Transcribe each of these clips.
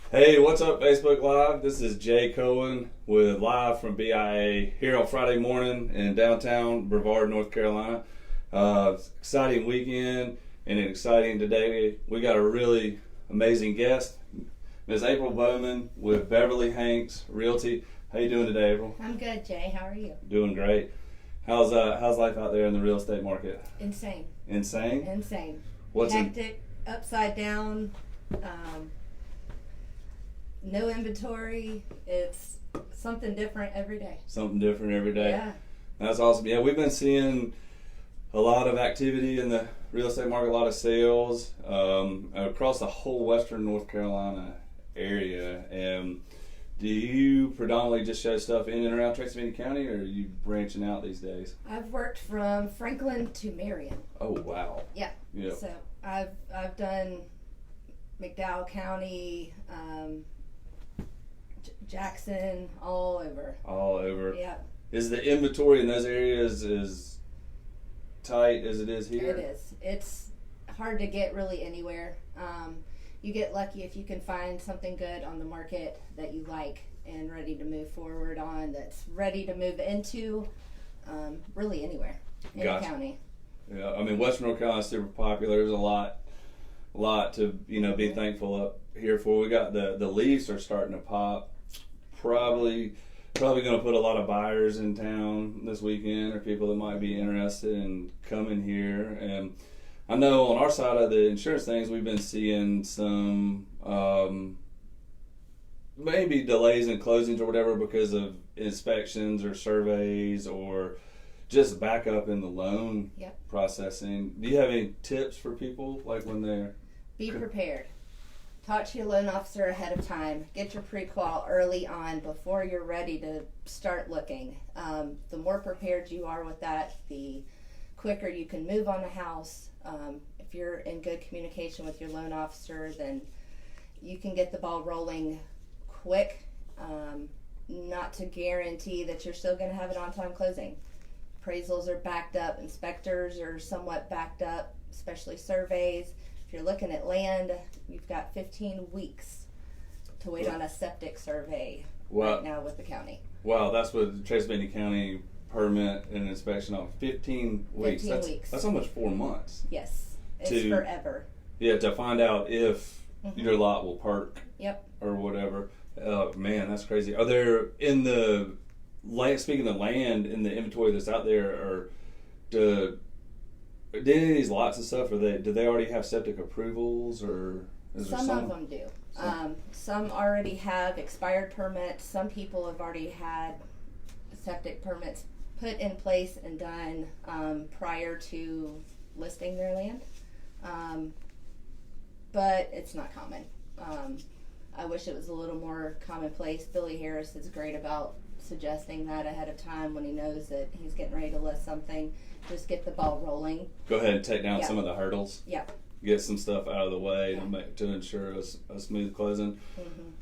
Hey, what's up, Facebook Live? This is Jay Cohen with Live from BIA here on Friday morning in downtown Brevard, North Carolina. Exciting weekend and an exciting today. We got a really amazing guest, Ms. April Bowman with Beverly Hanks Realty. How you doing today, April? I'm good, Jay. How are you? Doing great. How's life out there in the real estate market? Insane. Insane? Insane. What's hectic, upside down, no inventory. It's something different every day. Something different every day. Yeah. That's awesome. Yeah, we've been seeing a lot of activity in the real estate market, a lot of sales across the whole western North Carolina area. And do you predominantly just show stuff in and around Tracy County, or are you branching out these days? I've worked from Franklin to Marion. Oh, wow. Yeah. Yep. So I've done McDowell County, Jackson, all over. All over. Yeah. Is the inventory in those areas as tight as it is here? It is. It's hard to get really anywhere. You get lucky if you can find something good on the market that you like and ready to move forward on, that's ready to move into, really anywhere in the county. Yeah, I mean, Western North Carolina is super popular. There's a lot to be thankful up here for. We got the leaves are starting to pop. Probably going to put a lot of buyers in town this weekend, or people that might be interested in coming here. And I know on our side of the insurance things, we've been seeing some maybe delays in closings or whatever because of inspections or surveys or just backup in the loan processing. Do you have any tips for people, like when they're... Be prepared. Talk to your loan officer ahead of time. Get your pre-qual early on before you're ready to start looking. The more prepared you are with that, the quicker you can move on the house. If you're in good communication with your loan officer, then you can get the ball rolling quick. Not to guarantee that you're still going to have an on-time closing. Appraisals are backed up. Inspectors are somewhat backed up, especially surveys. If you're looking at land, you've got 15 weeks to wait on a septic survey right now with the county. Wow, that's what Tracy County permit and inspection on 15 weeks. 15 weeks. That's almost 4 months. Yes, it's forever. Yeah, to find out if your lot will perk. Yep. Or whatever. Man, that's crazy. Are there in the land? Speaking of land, in the inventory that's out there, or do any of these lots and stuff? Do they already have septic approvals, or is there some of them do? Some already have expired permits. Some people have already had septic permits put in place and done prior to listing their land, but it's not common. I wish it was a little more commonplace. Billy Harris is great about suggesting that ahead of time when he knows that he's getting ready to list something. Just get the ball rolling. Go ahead and take down some of the hurdles. Yeah. Get some stuff out of the way to ensure a smooth closing.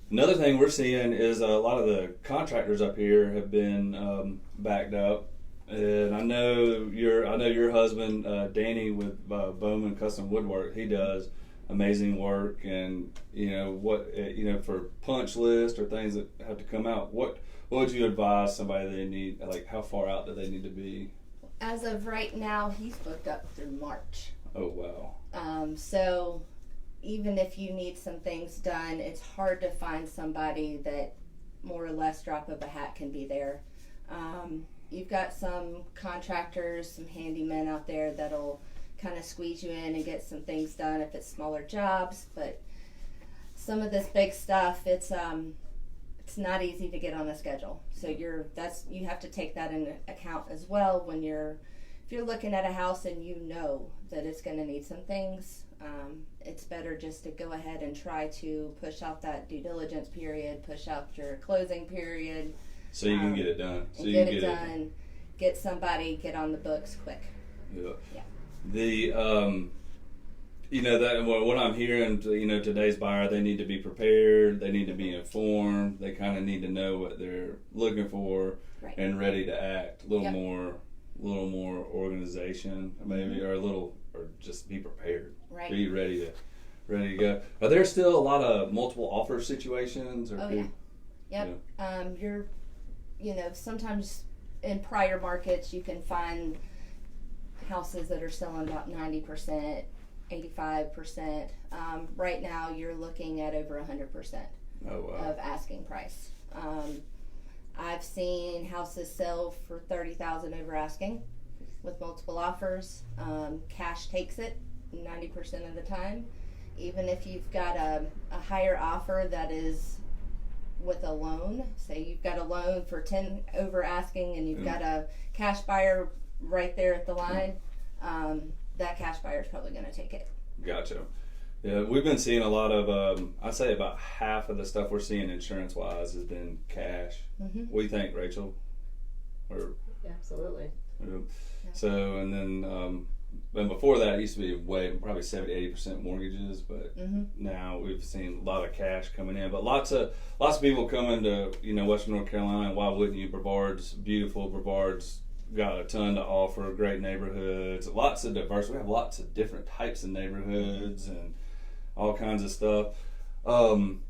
Another thing we're seeing is a lot of the contractors up here have been backed up. And I know your husband, Danny, with Bowman Custom Woodwork, he does amazing work. And for punch list or things that have to come out, what would you advise somebody they need? Like, how far out do they need to be? As of right now, he's booked up through March. Oh, wow. So even if you need some things done, it's hard to find somebody that more or less drop of a hat can be there. You've got some contractors, some handymen out there that'll kind of squeeze you in and get some things done if it's smaller jobs, but some of this big stuff, it's not easy to get on a schedule. So you have to take that into account as well when if you're looking at a house and you know that it's going to need some things. It's better just to go ahead and try to push out that due diligence period, push out your closing period. So you can get it done. Get somebody, get on the books quick. Yeah. Yeah. What I'm hearing, today's buyer, they need to be prepared, they need to be informed, they kind of need to know what they're looking for and ready to act. A little more organization, maybe, or just be prepared. Right. Be ready ready to go. Are there still a lot of multiple offer situations? Or Oh, yeah. Yep. Yeah. Sometimes in prior markets you can find houses that are selling about 90%, 85%. Right now you're looking at over 100% of asking price. I've seen houses sell for $30,000 over asking with multiple offers. Cash takes it 90% of the time. Even if you've got a higher offer that is with a loan, say you've got a loan for 10 over asking and you've got a cash buyer right there at the line, that cash buyer is probably going to take it. Gotcha. Yeah, we've been seeing a lot of, I'd say about half of the stuff we're seeing insurance-wise has been cash. What do you think, Rachel? Yeah, absolutely. So, and then before that, it used to be probably 70-80% mortgages, but now we've seen a lot of cash coming in. But lots of people coming to Western North Carolina. Why wouldn't you? Brevard's beautiful. Brevard's got a ton to offer. Great neighborhoods. Lots of diversity. We have lots of different types of neighborhoods and all kinds of stuff. I'm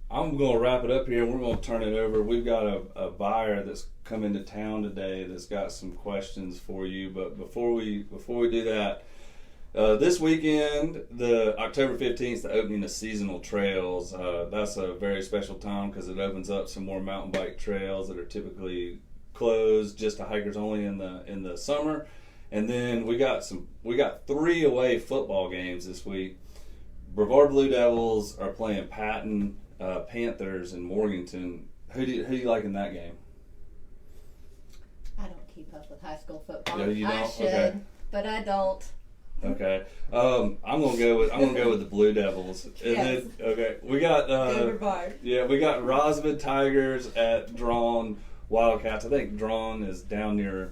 going to wrap it up here. We're going to turn it over. We've got a buyer that's come into town today that's got some questions for you. But before we do that, this weekend, the October 15th, the opening of seasonal trails. That's a very special time because it opens up some more mountain bike trails that are typically closed just to hikers only in the summer. And then we got 3 away football games this week. Brevard Blue Devils are playing Patton Panthers in Morganton. Who do you like in that game? I don't keep up with high school football. No, you don't? I should, okay. But I don't. Okay. I'm gonna go with the Blue Devils. And yes. Then, we got Brevard. Yeah, we got Rosman Tigers at Drawn Wildcats. I think Drawn is down near,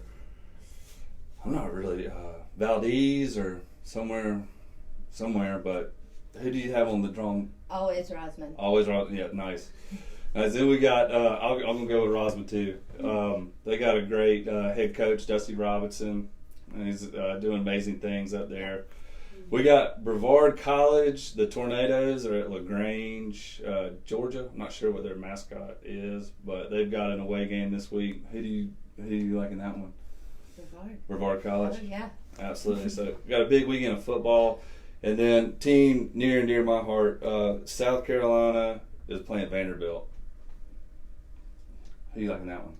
I'm not really Valdez or somewhere, but who do you have on the Drawn? Always Rosman. Always Rosman. Yeah, nice. Then we got, I'm going to go with Rosman too. They got a great head coach, Dusty Robinson, and he's doing amazing things up there. We got Brevard College. The Tornadoes are at LaGrange, Georgia. I'm not sure what their mascot is, but they've got an away game this week. Who do you like in that one? Brevard College. Oh, yeah. Absolutely. So we got a big weekend of football. And then team near and dear to my heart, South Carolina is playing Vanderbilt. Who do you like in that one?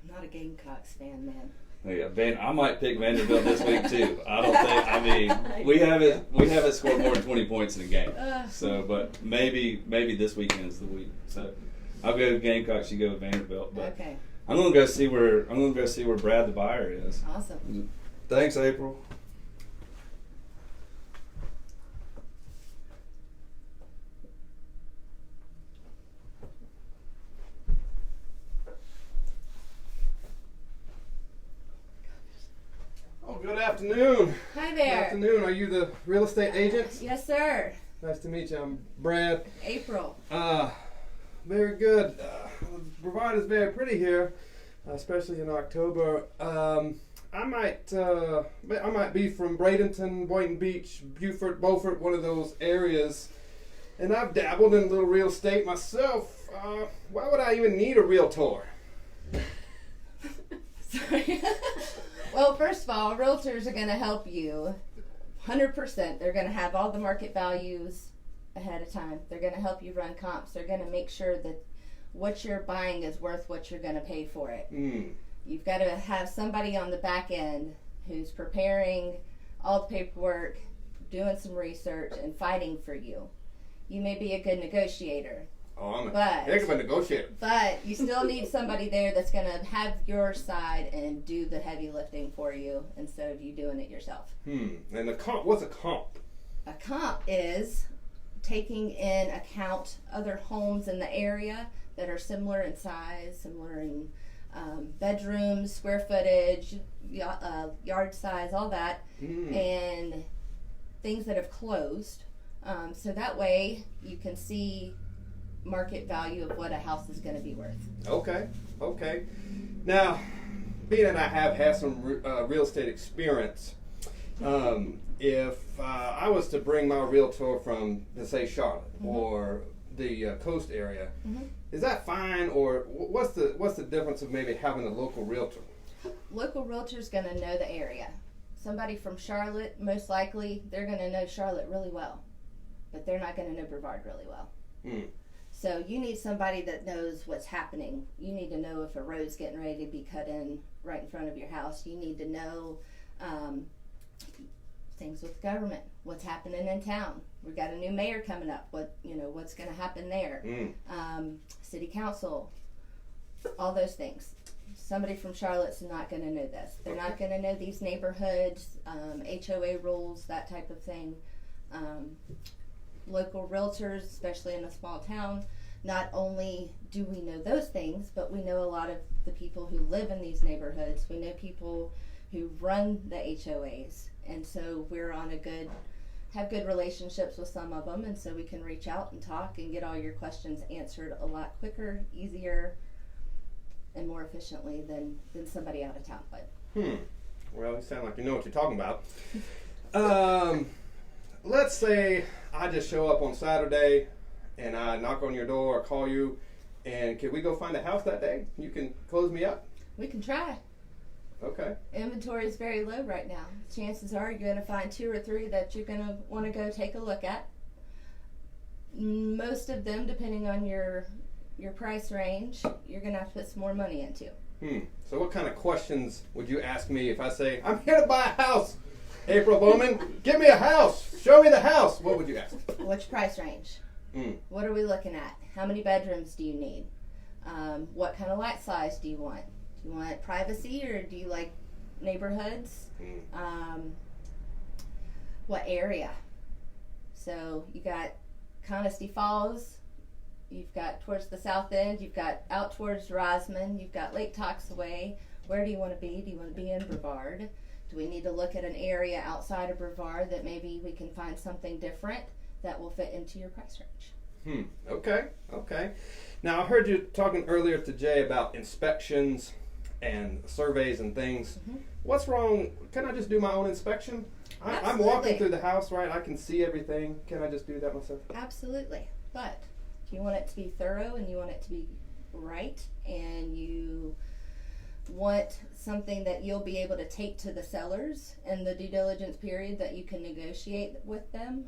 I'm not a Gamecocks fan, man. Yeah, I might pick Vanderbilt this week too. I don't think. I mean, we haven't scored more than 20 points in a game. So, but maybe this weekend's the week. So, I'll go with Gamecocks. You go with Vanderbilt. But okay. I'm gonna go see where Brad the buyer is. Awesome. Thanks, April. Good afternoon. Hi there. Good afternoon. Are you the real estate agent? Yes, sir. Nice to meet you. I'm Brad. April. Very good. Brevard is very pretty here, especially in October. I might be from Bradenton, Boynton Beach, Beaufort, Beaufort, one of those areas, and I've dabbled in a little real estate myself. Why would I even need a realtor? Sorry. Well, first of all, realtors are going to help you 100%. They're going to have all the market values ahead of time. They're going to help you run comps. They're going to make sure that what you're buying is worth what you're going to pay for it. You've got to have somebody on the back end who's preparing all the paperwork, doing some research, and fighting for you. You may be a good negotiator. Oh, I'm a heck of a negotiator. But you still need somebody there that's going to have your side and do the heavy lifting for you instead of you doing it yourself. And the comp, what's a comp? A comp is taking in account other homes in the area that are similar in size, similar in bedrooms, square footage, yard size, all that, and things that have closed. So that way you can see market value of what a house is going to be worth. Okay. Now, being that I have had some real estate experience, if I was to bring my realtor from, let's say, Charlotte or the coast area, is that fine, or what's the difference of maybe having a local realtor? Local realtor's going to know the area. Somebody from Charlotte, most likely, they're going to know Charlotte really well, but they're not going to know Brevard really well. So you need somebody that knows what's happening. You need to know if a road's getting ready to be cut in right in front of your house. You need to know things with government, what's happening in town. We've got a new mayor coming up. What's going to happen there? City council, all those things. Somebody from Charlotte's not going to know this. They're not going to know these neighborhoods, HOA rules, that type of thing. Local realtors, especially in a small town, not only do we know those things, but we know a lot of the people who live in these neighborhoods. We know people who run the HOAs, and so we're have good relationships with some of them, and so we can reach out and talk and get all your questions answered a lot quicker, easier, and more efficiently than somebody out of town would. Well, you sound like you know what you're talking about. Let's say I just show up on Saturday and I knock on your door or call you, and can we go find a house that day? You can close me up? We can try. Okay. Inventory is very low right now. Chances are you're going to find 2 or 3 that you're going to want to go take a look at. Most of them, depending on your price range, you're going to have to put some more money into. So what kind of questions would you ask me if I say, I'm here to buy a house? April Bowman, give me a house. Show me the house. What would you ask? What's your price range? What are we looking at? How many bedrooms do you need? What kind of lot size do you want? Do you want privacy, or do you like neighborhoods? What area? So you got Conisty Falls, you've got towards the south end, you've got out towards Rosman, you've got Lake Toxaway. Where do you want to be? Do you want to be in Brevard? Do we need to look at an area outside of Brevard that maybe we can find something different that will fit into your price range? Okay. Now, I heard you talking earlier to Jay about inspections and surveys and things. What's wrong? Can I just do my own inspection? I'm walking through the house, right? I can see everything. Can I just do that myself? Absolutely. But if you want it to be thorough and you want it to be right, and you want something that you'll be able to take to the sellers in the due diligence period that you can negotiate with them,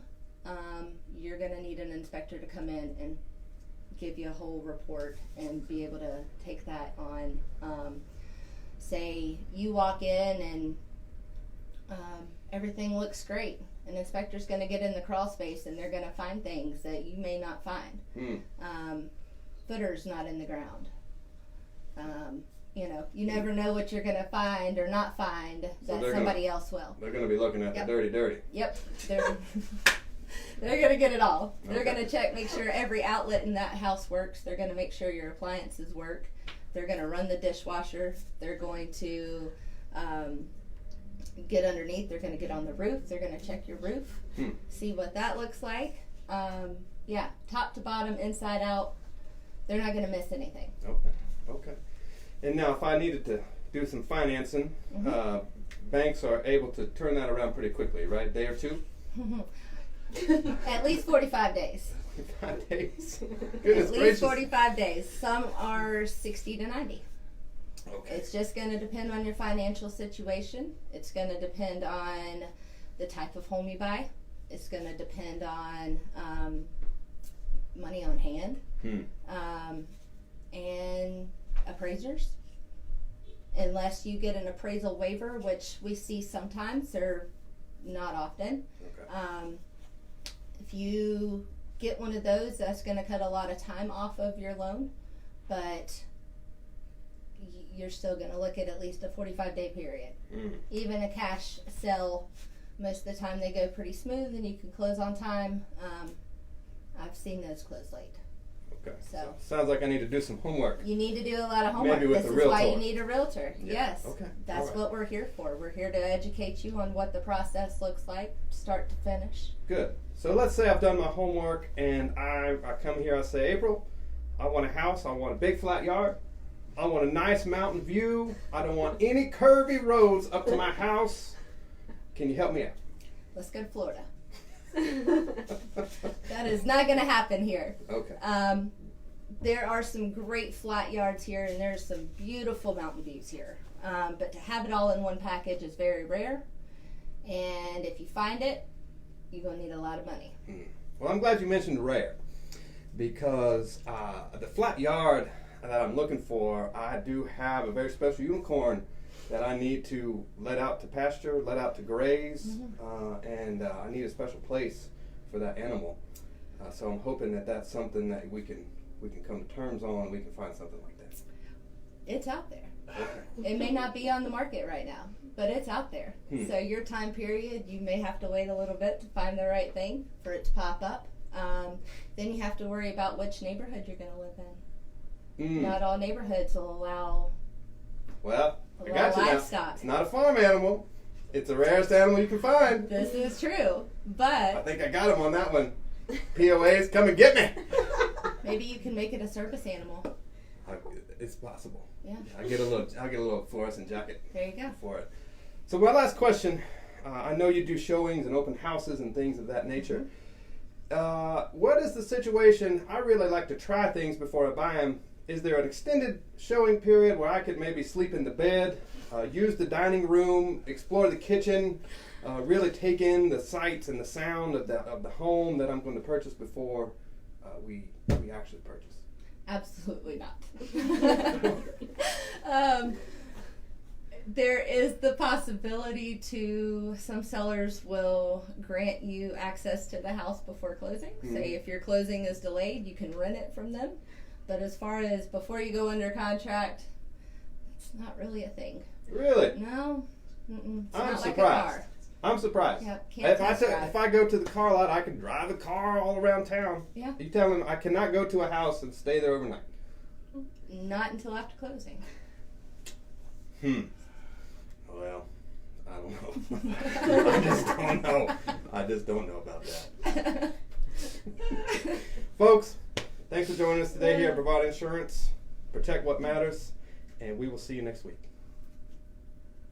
you're going to need an inspector to come in and give you a whole report and be able to take that on. Say you walk in and everything looks great. An inspector's going to get in the crawl space and they're going to find things that you may not find. Footers not in the ground. You never know what you're going to find or not find that somebody else will. They're going to be looking at the dirty. Yep. They're going to get it all. They're going to check, make sure every outlet in that house works. They're going to make sure your appliances work. They're going to run the dishwasher. They're going to get underneath. They're going to get on the roof. They're going to check your roof, see what that looks like. Top to bottom, inside out. They're not going to miss anything. Okay. And now, if I needed to do some financing, banks are able to turn that around pretty quickly, right? Day or two? At least 45 days. 45 days? At least 45 days. Some are 60 to 90. Okay. It's just going to depend on your financial situation. It's going to depend on the type of home you buy. It's going to depend on money on hand and appraisers. Unless you get an appraisal waiver, which we see sometimes or not often. Okay. If you get one of those, that's going to cut a lot of time off of your loan, but you're still going to look at least a 45-day period. Even a cash sale, most of the time they go pretty smooth and you can close on time. I've seen those close late. Okay. So sounds like I need to do some homework. You need to do a lot of homework. Maybe with this a is realtor. why you need a realtor. Yeah. Yes. Okay. That's what we're here for. We're here to educate you on what the process looks like, start to finish. Good. So let's say I've done my homework and I come here, I say, April, I want a house, I want a big flat yard, I want a nice mountain view, I don't want any curvy roads up to my house. Can you help me out? let's go to Florida. That is not going to happen here. Okay. There are some great flat yards here, and there's some beautiful mountain views here. But to have it all in one package is very rare. And if you find it, you're going to need a lot of money. Well, I'm glad you mentioned rare, because the flat yard that I'm looking for, I do have a very special unicorn that I need to let out to pasture, let out to graze, and I need a special place for that animal. So I'm hoping that that's something that we can come to terms on. We can find something like that. It's out there. Okay. It may not be on the market right now, but it's out there. So your time period, you may have to wait a little bit to find the right thing for it to pop up. Then you have to worry about which neighborhood you're going to live in. Not all neighborhoods will allow I got you livestock. now. It's not a farm animal. It's the rarest animal you can find. This is true, I but think I got him on that one. POAs, come and get me. maybe you can make it a service animal. It's possible. Yeah. I get a little fluorescent jacket There you go. for it. So my last question, I know you do showings and open houses and things of that nature. What is the situation? I really like to try things before I buy them. Is there an extended showing period where I could maybe sleep in the bed, use the dining room, explore the kitchen, really take in the sights and the sound of the home that I'm going to purchase before we actually purchase? Absolutely not. There is the possibility some sellers will grant you access to the house before closing. Say if your closing is delayed, you can rent it from them. But as far as before you go under contract, it's not really a thing. Really? No. It's I'm not like a surprised. car. I'm surprised. Yep, can't test drive. If I go to the car lot, I can drive the car all around town. Yeah. You tell them I cannot go to a house and stay there overnight. Not until after closing. Well, I don't know. I just don't know about that. Folks, thanks for joining us today here at Brevard Insurance. Protect what matters, and we will see you next week.